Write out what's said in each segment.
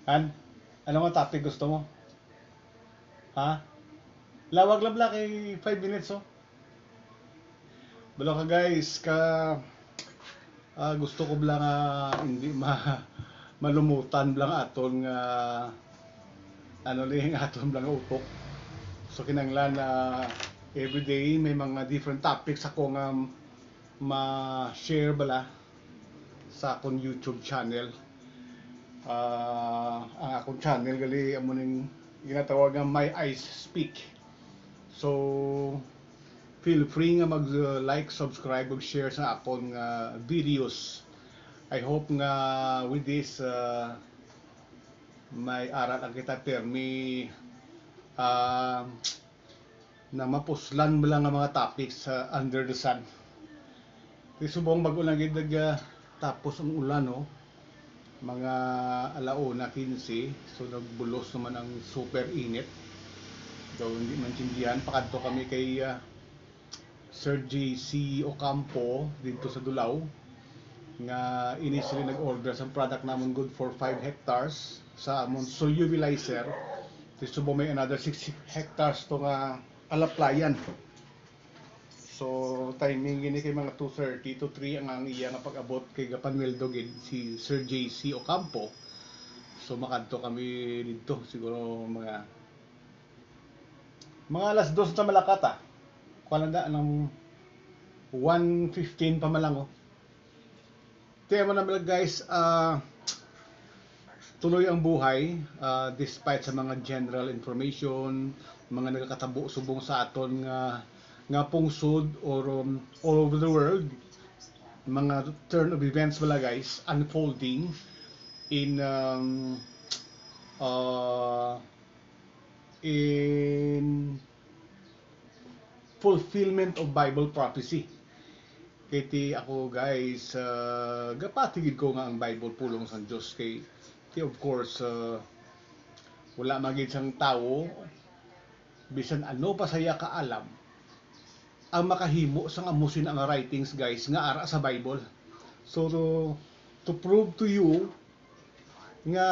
Han, ano nga topic gusto mo? Ha? Lawag lang kay 5 minutes oh. Balo ka guys, gusto ko lang hindi malumutan lang aton nga ano lang aton lang utok. So kinanglan na everyday may mga different topics ako nga ma-share bala sa akong YouTube channel. Ang akong channel gali amo ning ginatawag nga My Eyes Speak. So feel free nga mag-like, subscribe, ug share sa akong videos. I hope nga with this may aral ang kita permi uh, na mapuslan mo lang ang mga topics under the sun. Kasi subong mag-ulang tapos ang ulan no, mga alauna 15, so nagbulos naman ang super init. So hindi man tindihan, pakadto kami kay Sir JC Ocampo dito sa Dulaw nga initially nag-order sa product namon good for 5 hectares sa amon solubilizer. Gusto mo may another 6 hectares to nga alaplayan. So timing gini kay mga 2:30 to 3 ang iya nga pag-abot kay Gapanweldo gid si Sir JC Ocampo. So makadto kami dito siguro mga alas 2 na malakata. Kuan na ng 1:15 pa malang oh. Kaya man naman guys, tuloy ang buhay despite sa mga general information, mga nagkatabo subong sa aton nga pungsod or all over the world, mga turn of events wala guys unfolding in in fulfillment of Bible prophecy. Kaya ako guys, gapatigid ko nga ang Bible pulong sa Diyos kay of course wala magid sang tao bisan ano pa saya kaalam ang makahimo sang amusin ang writings guys nga ara sa Bible. So to prove to you nga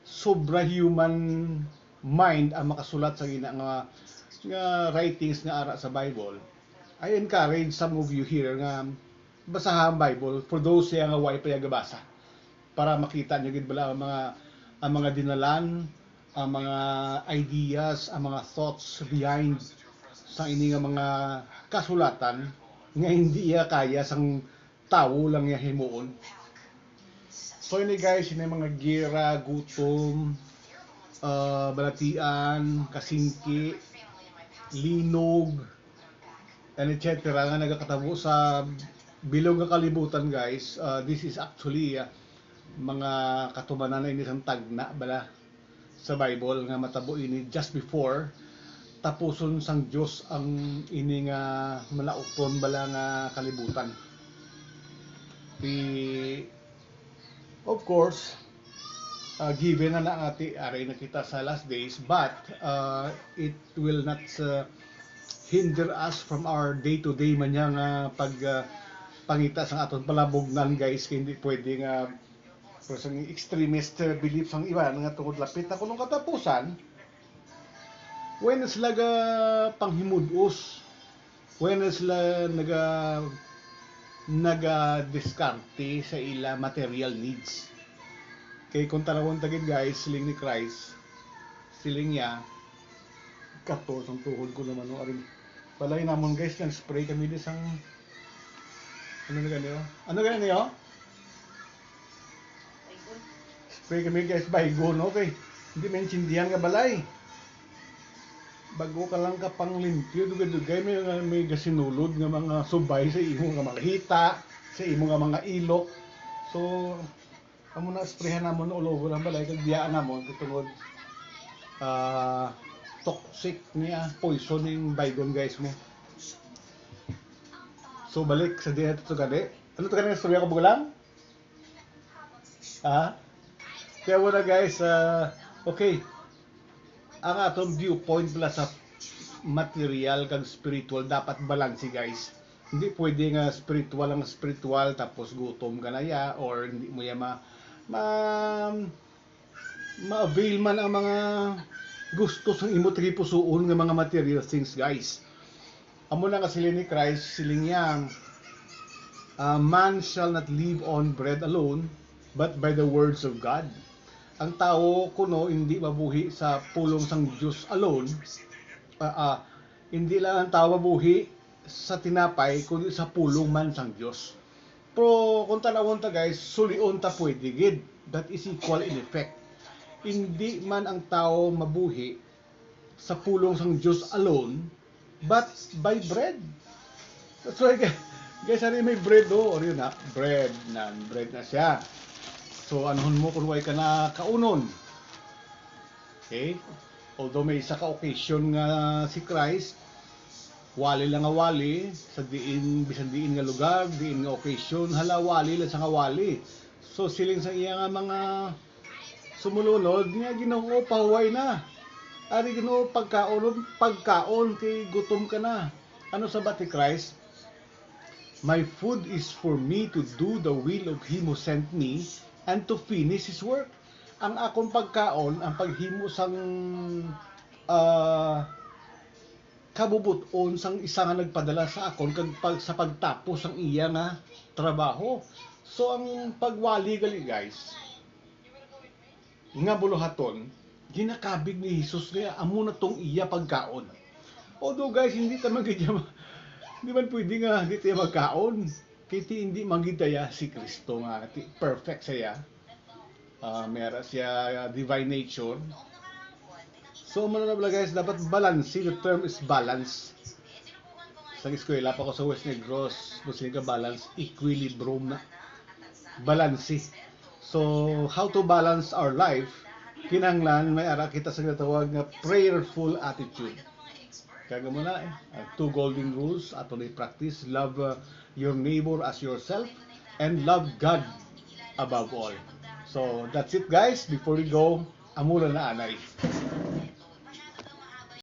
sobra human mind ang makasulat sa gina nga writings nga ara sa Bible. I encourage some of you here nga basahan ang Bible for those siya nga way payagabasa para makita niyo gid bala ang mga dinalan, ang mga ideas, ang mga thoughts behind sa ini nga mga kasulatan nga hindi iya kaya sang tawo lang ya himuon. So ini guys, ini mga gira, gutom, balatian, kasingki, linog, and etc. nga nagakatabo sa bilog nga kalibutan guys. This is actually mga katubanan na ini sang tagna bala sa Bible nga matabo ini just before tapuson sang Dios ang ini nga malaupon bala nga kalibutan. Of course, given na ati aray na kita sa last days, but it will not hinder us from our day-to-day manya nga pangita sa aton palabognan guys, kaya hindi pwede nga sang extremist belief sang iba nga tungod lapit na kunong katapusan when sila panghimudos, when sila diskarte sa ila material needs. Kay kung tanawon tagid guys, siling ni Christ, siling niya kato sang tuhod ko naman no arin balay namon guys, nang spray kami di sang ano na ganyo spray kami guys baygon, okay, hindi maintindihan nga balay bago ka lang ka pang limpyo dugay may gasinulod nga mga subay sa imo nga mga hita, sa imo nga mga ilok. So amo na sprayhan namon all over ang balay kag biyaan namon tungod toxic niya, poisoning baygon guys mo. So balik sa diya to gani. Ano to kanang istorya ko bugalang? Kaya wala guys, okay. Ang atong viewpoint pala sa material kag spiritual dapat balanse guys. Hindi pwede nga spiritual tapos gutom ka na ya or hindi mo ya ma ma-avail man ang mga gusto sa imo pusuon nga mga material things, guys. Amo na nga sila ni Christ, siling yang man shall not live on bread alone, but by the words of God. Ang tao kuno hindi mabuhi sa pulong sang Diyos alone. Hindi lang ang tao mabuhi sa tinapay, kundi sa pulong man sang Diyos. Pero kung tanawon ta guys, sulion ta pwede gid. That is equal in effect. Hindi man ang tao mabuhi sa pulong sang Diyos alone, but by bread. That's why guys, ano may bread o yun na, bread na siya. So anuhon mo kung way ka na kaunon. Okay? Although may isa ka occasion nga si Christ, wali lang nga wali sa diin bisan diin nga lugar, diin nga occasion, hala wali lang sa nga wali. So siling sa iya nga mga sumulunod nga Ginoo pahuway na. Ari Ginoo pagkaon kay gutom ka na. Ano sabat ni Christ? My food is for me to do the will of Him who sent me and to finish His work. Ang akong pagkaon, ang paghimo sang kabubuton sang isa nga nagpadala sa akon sa pagtapos ang iya nga trabaho. So ang pagwali gali guys, nga buluhaton, ginakabig ni Jesus nga amo na tong iya pagkaon. Although guys, hindi ta magidya hindi man pwede nga hindi tayo magkaon. Kaya hindi magidaya si Kristo nga perfect siya. Meron siya divine nature. So ano na guys, dapat balance. The term is balance. Sa eskwela pa ko sa West Negros, musika balance, equilibrium na. Balance. So how to balance our life? Kinahanglan may ara kita sa ginatawag nga prayerful attitude. Kaya mo na two golden rules ato ni practice: love your neighbor as yourself and love God above all. So that's it guys. Before we go, amula na anay.